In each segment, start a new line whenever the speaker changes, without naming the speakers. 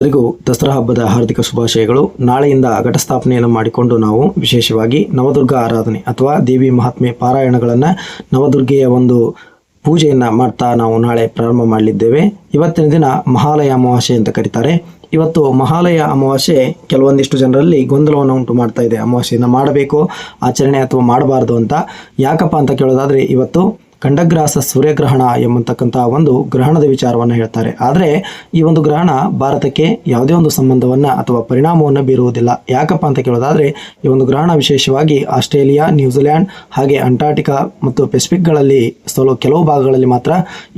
ಎಲ್ಲರಿಗೂ ದಸರಾ ಹಬ್ಬದ ಹಾರ್ದಿಕ ಶುಭಾಶಯಗಳು. ನಾಳೆಯಿಂದ ಘಟಸ್ಥಾಪನೆಯನ್ನು ಮಾಡಿಕೊಂಡು ನಾವು ವಿಶೇಷವಾಗಿ ನವದುರ್ಗ ಆರಾಧನೆ ಅಥವಾ ದೇವಿ ಮಹಾತ್ಮೆ ಪಾರಾಯಣಗಳನ್ನು ನವದುರ್ಗೆಯ ಒಂದು ಪೂಜೆಯನ್ನು ಮಾಡ್ತಾ ನಾವು ನಾಳೆ ಪ್ರಾರಂಭ ಮಾಡಲಿದ್ದೇವೆ. ಇವತ್ತಿನ ದಿನ ಮಹಾಲಯ ಅಮಾವಾಸ್ಯೆ ಅಂತ ಕರೀತಾರೆ. ಇವತ್ತು ಮಹಾಲಯ ಅಮಾವಾಸ್ಯೆ ಕೆಲವೊಂದಿಷ್ಟು ಜನರಲ್ಲಿ ಗೊಂದಲವನ್ನು ಉಂಟು ಮಾಡ್ತಾ ಇದೆ. ಅಮಾವಾಸ್ಯೆಯನ್ನು ಮಾಡಬೇಕು ಆಚರಣೆ ಅಥವಾ ಮಾಡಬಾರ್ದು ಅಂತ. ಯಾಕಪ್ಪ ಅಂತ ಕೇಳೋದಾದರೆ, ಇವತ್ತು ಖಂಡಗ್ರಾಸ ಸೂರ್ಯಗ್ರಹಣ ಎಂಬತಕ್ಕಂಥ ಒಂದು ಗ್ರಹಣದ ವಿಚಾರವನ್ನು ಹೇಳ್ತಾರೆ. ಆದರೆ ಈ ಒಂದು ಗ್ರಹಣ ಭಾರತಕ್ಕೆ ಯಾವುದೇ ಒಂದು ಸಂಬಂಧವನ್ನು ಅಥವಾ ಪರಿಣಾಮವನ್ನು ಬೀರುವುದಿಲ್ಲ. ಯಾಕಪ್ಪ ಅಂತ ಕೇಳೋದಾದರೆ, ಈ ಒಂದು ಗ್ರಹಣ ವಿಶೇಷವಾಗಿ ಆಸ್ಟ್ರೇಲಿಯಾ, ನ್ಯೂಜಿಲ್ಯಾಂಡ್ ಹಾಗೆ ಅಂಟಾರ್ಟಿಕಾ ಮತ್ತು ಪೆಸಿಫಿಕ್ಗಳಲ್ಲಿ ಕೆಲವು ಭಾಗಗಳಲ್ಲಿ ಮಾತ್ರ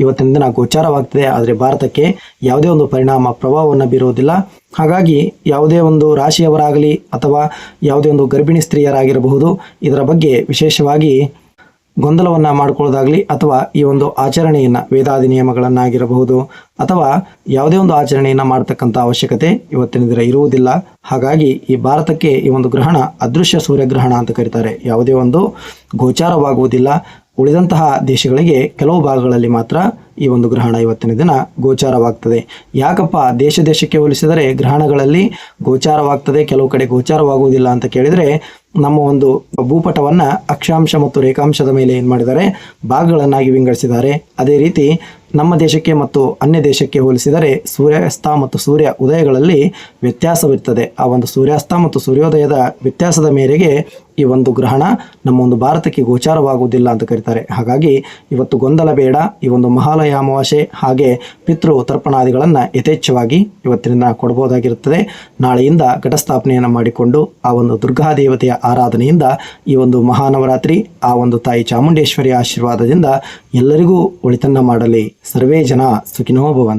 ಇವತ್ತಿನ ದಿನ ಗೋಚಾರವಾಗ್ತದೆ. ಆದರೆ ಭಾರತಕ್ಕೆ ಯಾವುದೇ ಒಂದು ಪರಿಣಾಮ ಪ್ರಭಾವವನ್ನು ಬೀರುವುದಿಲ್ಲ. ಹಾಗಾಗಿ ಯಾವುದೇ ಒಂದು ರಾಶಿಯವರಾಗಲಿ ಅಥವಾ ಯಾವುದೇ ಒಂದು ಗರ್ಭಿಣಿ ಸ್ತ್ರೀಯರಾಗಿರಬಹುದು, ಇದರ ಬಗ್ಗೆ ವಿಶೇಷವಾಗಿ ಗೊಂದಲವನ್ನು ಮಾಡಿಕೊಳ್ಳೋದಾಗಲಿ ಅಥವಾ ಈ ಒಂದು ಆಚರಣೆಯನ್ನು ವೇದಾದಿ ನಿಯಮಗಳನ್ನಾಗಿರಬಹುದು ಅಥವಾ ಯಾವುದೇ ಒಂದು ಆಚರಣೆಯನ್ನು ಮಾಡ್ತಕ್ಕಂಥ ಅವಶ್ಯಕತೆ ಇವತ್ತಿನ ದಿನ ಇರುವುದಿಲ್ಲ. ಹಾಗಾಗಿ ಈ ಭಾರತಕ್ಕೆ ಈ ಒಂದು ಗ್ರಹಣ ಅದೃಶ್ಯ ಸೂರ್ಯಗ್ರಹಣ ಅಂತ ಕರೀತಾರೆ. ಯಾವುದೇ ಒಂದು ಗೋಚಾರವಾಗುವುದಿಲ್ಲ. ಉಳಿದಂತಹ ದೇಶಗಳಿಗೆ ಕೆಲವು ಭಾಗಗಳಲ್ಲಿ ಮಾತ್ರ ಈ ಒಂದು ಗ್ರಹಣ ಇವತ್ತಿನ ದಿನ ಗೋಚಾರವಾಗ್ತದೆ. ಯಾಕಪ್ಪ ದೇಶಕ್ಕೆ ಹೋಲಿಸಿದರೆ ಗ್ರಹಣಗಳಲ್ಲಿ ಗೋಚಾರವಾಗ್ತದೆ, ಕೆಲವು ಕಡೆ ಗೋಚಾರವಾಗುವುದಿಲ್ಲ ಅಂತ ಕೇಳಿದರೆ, ನಮ್ಮ ಒಂದು ಭೂಪಟವನ್ನು ಅಕ್ಷಾಂಶ ಮತ್ತು ರೇಖಾಂಶದ ಮೇಲೆ ಏನು ಮಾಡಿದ್ದಾರೆ, ಭಾಗಗಳನ್ನಾಗಿ ವಿಂಗಡಿಸಿದ್ದಾರೆ. ಅದೇ ರೀತಿ ನಮ್ಮ ದೇಶಕ್ಕೆ ಮತ್ತು ಅನ್ಯ ದೇಶಕ್ಕೆ ಹೋಲಿಸಿದರೆ ಸೂರ್ಯಾಸ್ತ ಮತ್ತು ಸೂರ್ಯ ಉದಯಗಳಲ್ಲಿ ವ್ಯತ್ಯಾಸವಿರ್ತದೆ. ಆ ಒಂದು ಸೂರ್ಯಾಸ್ತ ಮತ್ತು ಸೂರ್ಯೋದಯದ ವ್ಯತ್ಯಾಸದ ಮೇರೆಗೆ ಈ ಒಂದು ಗ್ರಹಣ ನಮ್ಮ ಒಂದು ಭಾರತಕ್ಕೆ ಗೋಚಾರವಾಗುವುದಿಲ್ಲ ಅಂತ ಕರೀತಾರೆ. ಹಾಗಾಗಿ ಇವತ್ತು ಗೊಂದಲ ಬೇಡ. ಈ ಒಂದು ಮಹಾಲಯ ಅಮಾವಾಸ್ಯೆ ಹಾಗೆ ಪಿತೃ ತರ್ಪಣಾದಿಗಳನ್ನು ಯಥೇಚ್ಛವಾಗಿ ಇವತ್ತಿನ ಕೊಡಬಹುದಾಗಿರುತ್ತದೆ. ನಾಳೆಯಿಂದ ಘಟಸ್ಥಾಪನೆಯನ್ನು ಮಾಡಿಕೊಂಡು ಆ ಒಂದು ದುರ್ಗಾದೇವತೆಯ ಆರಾಧನೆಯಿಂದ ಈ ಒಂದು ಮಹಾನವರಾತ್ರಿ ಆ ಒಂದು ತಾಯಿ ಚಾಮುಂಡೇಶ್ವರಿಯ ಆಶೀರ್ವಾದದಿಂದ ಎಲ್ಲರಿಗೂ ಒಳಿತನ್ನ ಮಾಡಲಿ. ಸರ್ವೇ ಜನ ಸುಖಿನೋ ಭವಂತು.